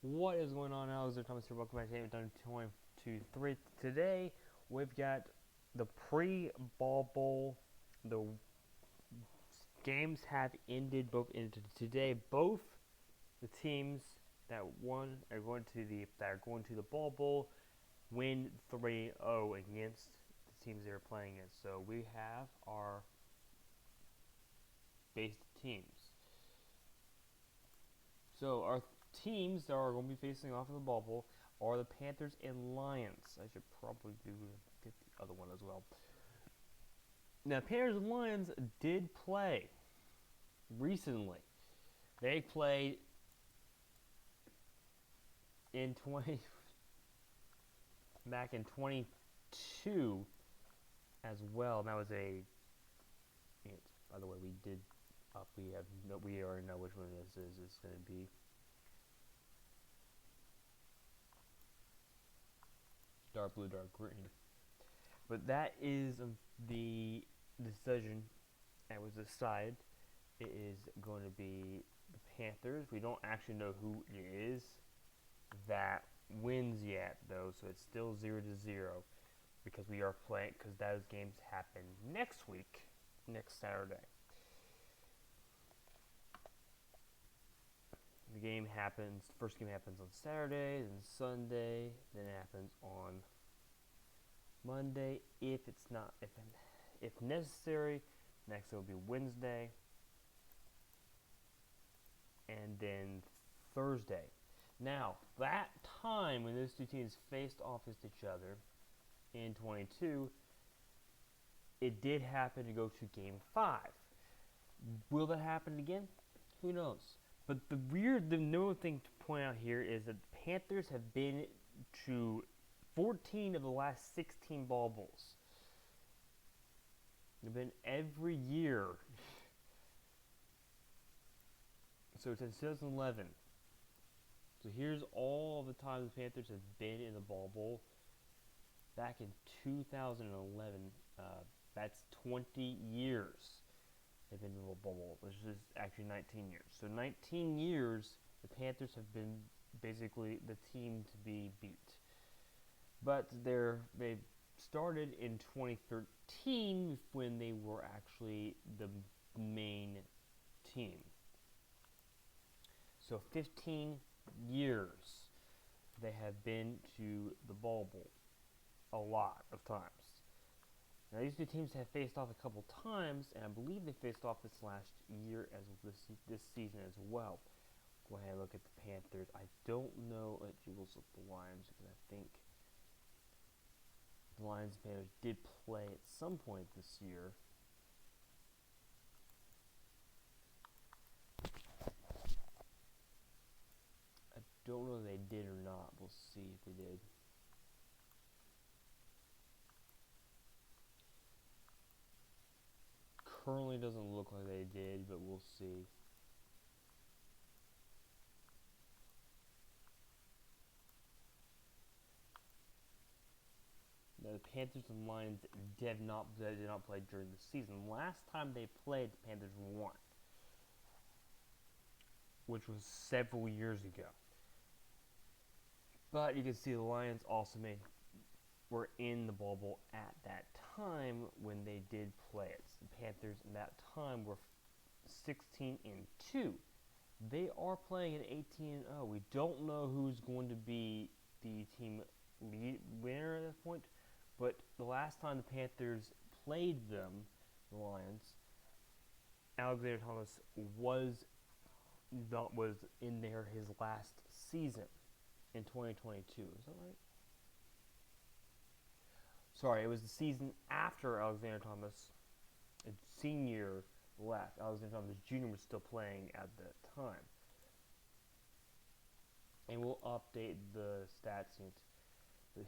What is going on, Alexander Thomas here? Welcome back to Done 22-3. Today, we've got the pre-ball bowl. The games have ended both ended today. Both the teams that won are going to the ball bowl win 3-0 against the teams they are playing against. So we have our base teams. So our teams that are going to be facing off in the ball bowl are the Panthers and Lions. I should probably get the other one as well. Now, Panthers and Lions did play recently. They played in back in 22 as well. And that was by the way, we already know which one this is. It's going to be dark blue, dark green. But that is the decision that was decided. It is going to be the Panthers. We don't actually know who it is that wins yet, though, so it's still 0-0 because we are playing, because those games happen next week, next Saturday. First game happens on Saturday, then Sunday, then it happens on Monday. If necessary, next it will be Wednesday, and then Thursday. Now, that time when those two teams faced off against each other in 22, it did happen to go to Game 5. Will that happen again? Who knows? But the new thing to point out here is that the Panthers have been to 14 of the last 16 ball bowls. They've been every year. So since 2011. So here's all the times the Panthers have been in the Ball Bowl. Back in 2011, that's 20 years they've been in the Ball Bowl, which is actually 19 years. So 19 years, the Panthers have been basically the team to be beat. But they started in 2013 when they were actually the main team. So 15 years they have been to the Ball Bowl a lot of times. Now these two teams have faced off a couple times, and I believe they faced off this last year as this season as well. Go ahead and look at the Panthers. I don't know at Jules with the Lions because I think the Lions and Panthers did play at some point this year. Don't know if they did or not. We'll see if they did. Currently doesn't look like they did, but we'll see. Now, the Panthers and Lions did not play during the season. Last time they played, the Panthers won, which was several years ago. But you can see the Lions also were in the Ball Bowl at that time when they did play it. The Panthers in that time were 16-2. They are playing at 18-0. We don't know who's going to be the team winner at that point, but the last time the Panthers played them, the Lions, Alexander Thomas was in his last season in 2022. Is that right? Sorry, it was the season after Alexander Thomas, senior, left. Alexander Thomas Jr. was still playing at that time. And we'll update the stats.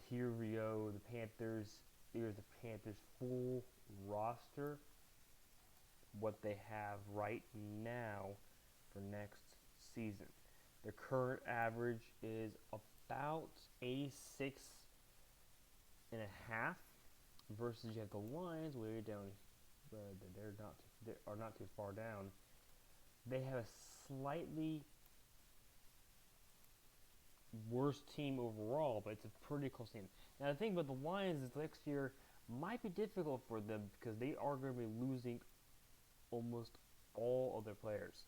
Here we go. The Panthers. Here's the Panthers' full roster. What they have right now for next season. Their current average is about 86 and a half versus you have the Lions way down. They are not too far down. They have a slightly worst team overall, but it's a pretty close team. Now the thing about the Lions is next year might be difficult for them because they are going to be losing almost all of their players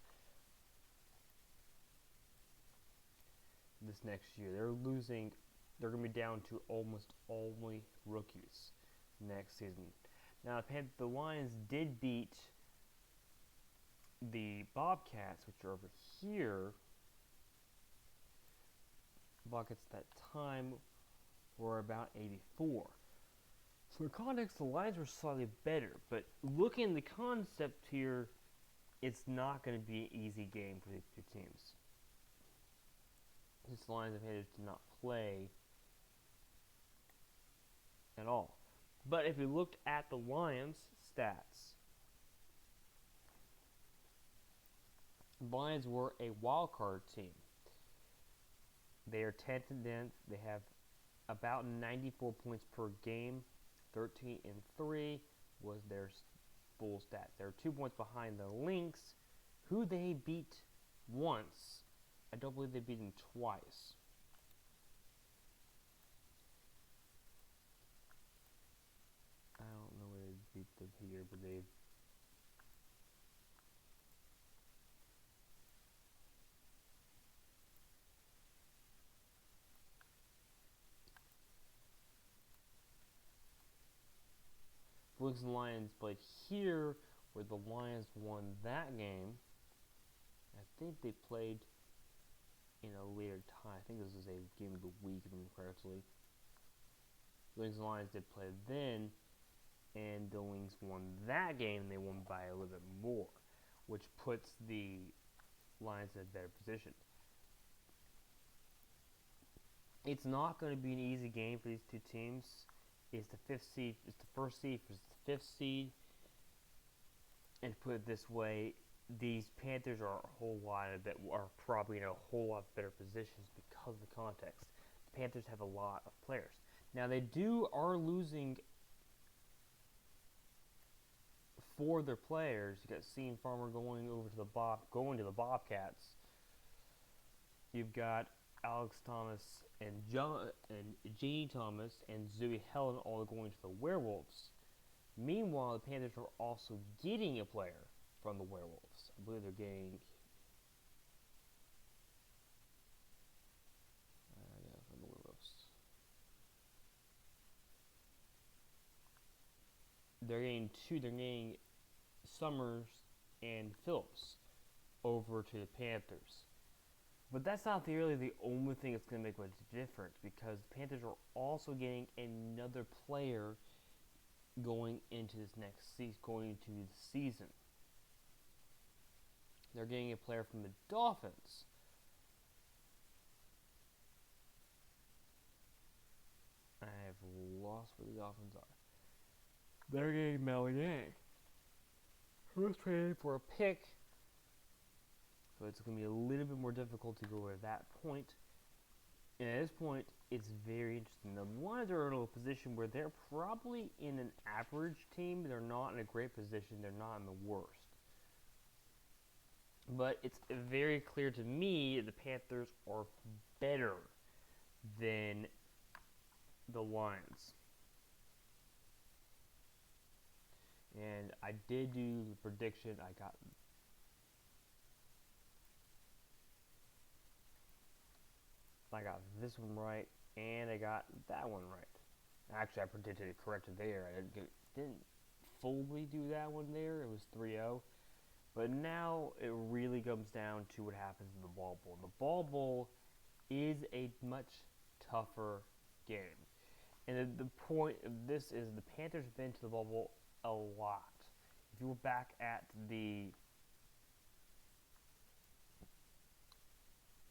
this next year. They're going to be down to almost only rookies next season. Now the Lions did beat the Bobcats, which are over here. Bobcats at that time were about 84. So in context, the Lions were slightly better, but looking at the concept here, it's not going to be an easy game for these two teams. Since the Lions and Panthers did not play at all. But if we looked at the Lions' stats, the Lions were a wild card team. They are 10th and 10th. They have about 94 points per game. 13-3 was their full stats. They're 2 points behind the Lynx, who they beat once. I don't believe they beat them twice. I don't know where they beat them here, but they've Lynx and Lions played here, where the Lions won that game. I think they played in a later time. I think this was a game of the week, if I remember correctly. Lynx and Lions did play then, and the Lynx won that game, and they won by a little bit more, which puts the Lions in a better position. It's not going to be an easy game for these two teams. It's the first seed versus the 5th seed. And to put it this way, these Panthers are probably in a whole lot better positions because of the context. The Panthers have a lot of players. Now they are losing 4 of their players. You got Sean Farmer going to the Bobcats. You've got Alex Thomas and Gene Thomas and Zoe Helen all going to the Werewolves. Meanwhile, the Panthers are also getting a player from the Werewolves. I believe they're getting from the Werewolves. They're getting Summers and Phillips over to the Panthers. But that's not really the only thing that's going to make much difference, because the Panthers are also getting another player going into the season. They're getting a player from the Dolphins. I have lost where the Dolphins are. They're getting Mel Yang, who was traded for a pick. So it's going to be a little bit more difficult to go at that point. And at this point, it's very interesting. The Lions are in a position where they're probably in an average team. They're not in a great position. They're not in the worst. But it's very clear to me the Panthers are better than the Lions. And I did do the prediction. I got this one right, and I got that one right. Actually, I predicted it correctly there. I didn't fully do that one there. It was 3-0. But now it really comes down to what happens in the Ballbowl. The Ballbowl is a much tougher game. And the point of this is the Panthers have been to the Ballbowl a lot. If you were back at the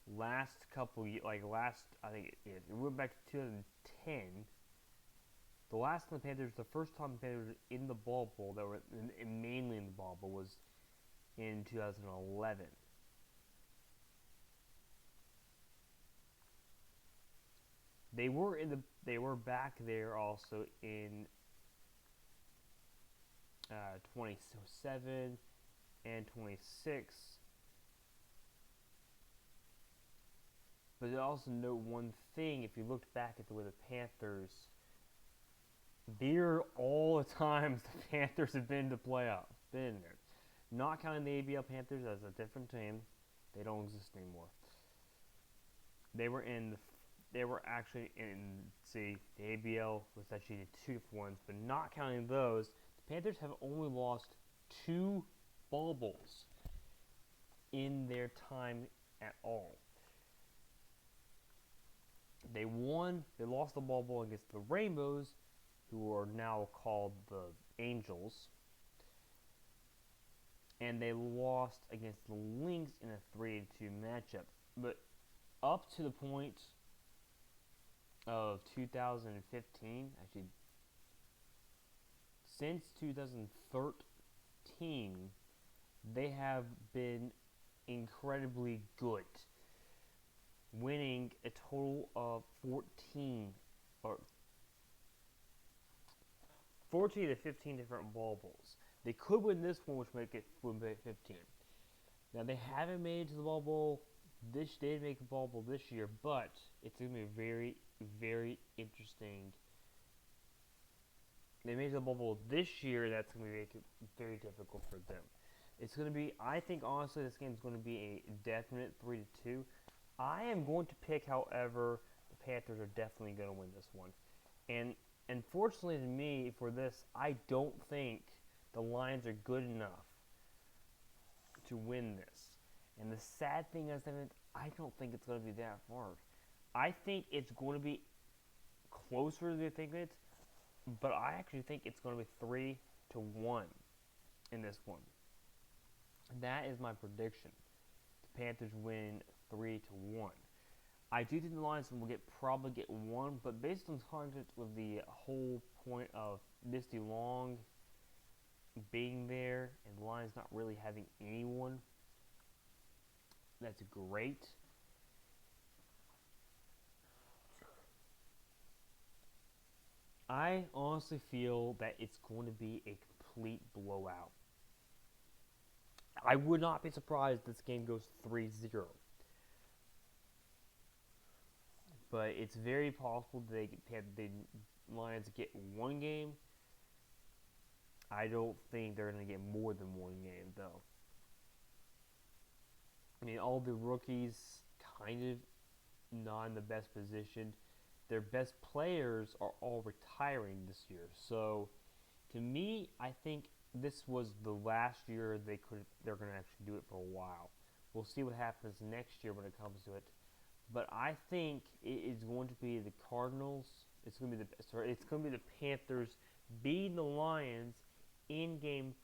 last couple years, I think it is. We went back to 2010. The last time the Panthers, the first time the Panthers were in the Ballbowl, that were mainly in the Ballbowl, was in 2011. They were back there also in 2007 and 26. But also note one thing: if you looked back at the way the Panthers, they're all the times the Panthers have been to playoffs, been there. Not counting the ABL Panthers as a different team, they don't exist anymore. They were actually in. See, the ABL was actually the 2 different ones, but not counting those, the Panthers have only lost 2 Ballbowls in their time at all. They lost the Ballbowl against the Rainbows, who are now called the Angels, and they lost against the Lynx in a 3-2 matchup. But up to the point of 2015, actually, since 2013, they have been incredibly good, winning a total of 14 to 15 different Ballbowls. They could win this one, which would make it 15. Now, they haven't made it to the Ballbowl. They did make a Ballbowl this year, but it's going to be very, very interesting. They made it to the Ballbowl this year. That's going to make it very difficult for them. It's going to be, I think, honestly, this game is going to be a definite 3-2. I am going to pick, however, the Panthers are definitely going to win this one. And unfortunately to me, for this, I don't think the Lions are good enough to win this. And the sad thing is that I don't think it's going to be that hard. I think it's going to be closer than you think it is, but I actually think it's going to be 3-1 in this one. That is my prediction. The Panthers win 3-1. I do think the Lions will probably get one, but based on context with the whole point of Misty Long being there and the Lions not really having anyone that's great, I honestly feel that it's going to be a complete blowout. I would not be surprised if this game goes 3-0. But it's very possible the Lions get one game. I don't think they're going to get more than one game, though. I mean, all the rookies kind of not in the best position. Their best players are all retiring this year. So, to me, I think this was the last year they're going to actually do it for a while. We'll see what happens next year when it comes to it. But I think it is going to be the Cardinals. It's going to be the Panthers beating the Lions in game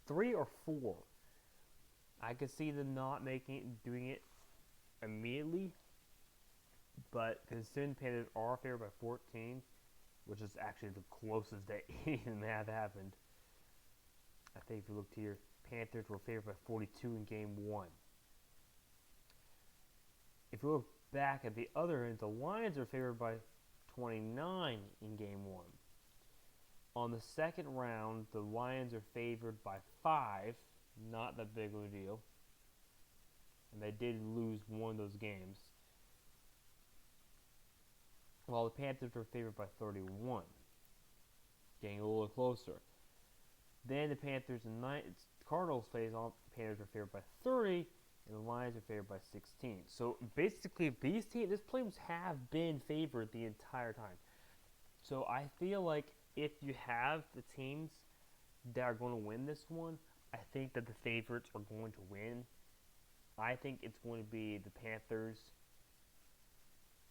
3 or 4. I could see them not doing it immediately, but considering the Panthers are favored by 14, which is actually the closest that any of them have happened. I think if you look here, Panthers were favored by 42 in game 1. If you look back at the other end, the Lions are favored by 29 in game 1. On the second round, the Lions are favored by 5, not that big of a deal. And they did lose one of those games. While the Panthers were favored by 31, getting a little closer. Then the Panthers and Cardinals face off. The Panthers were favored by 30, and the Lions are favored by 16. So these teams have been favored the entire time. So I feel like if you have the teams that are going to win this one, I think that the favorites are going to win. I think it's going to be the Panthers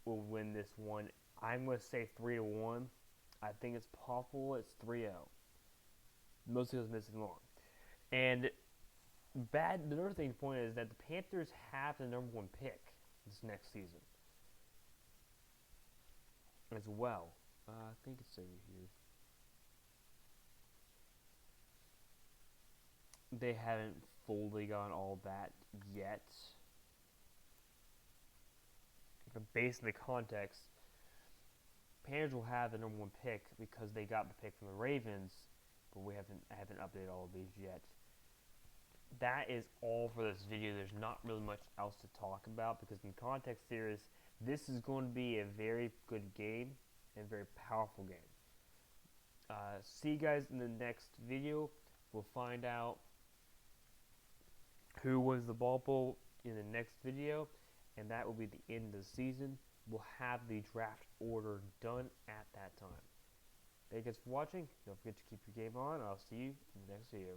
will win this one. I'm going to say 3-1. I think it's possible it's 3-0. Mostly because missing long. And another thing to point is that the Panthers have the number 1 pick this next season as well. I think it's over here. They haven't fully gotten all that yet. But based on the context, Panthers will have the number 1 pick because they got the pick from the Ravens, but I haven't updated all of these yet. that is all for this video. There's not really much else to talk about because in context theories, this is going to be a very good game and very powerful game. See you guys in the next video. We'll find out who wins the Ballbowl in the next video, and that will be the end of the season. We'll have the draft order done at that time. Thank you guys for watching. Don't forget to keep your game on. I'll see you in the next video.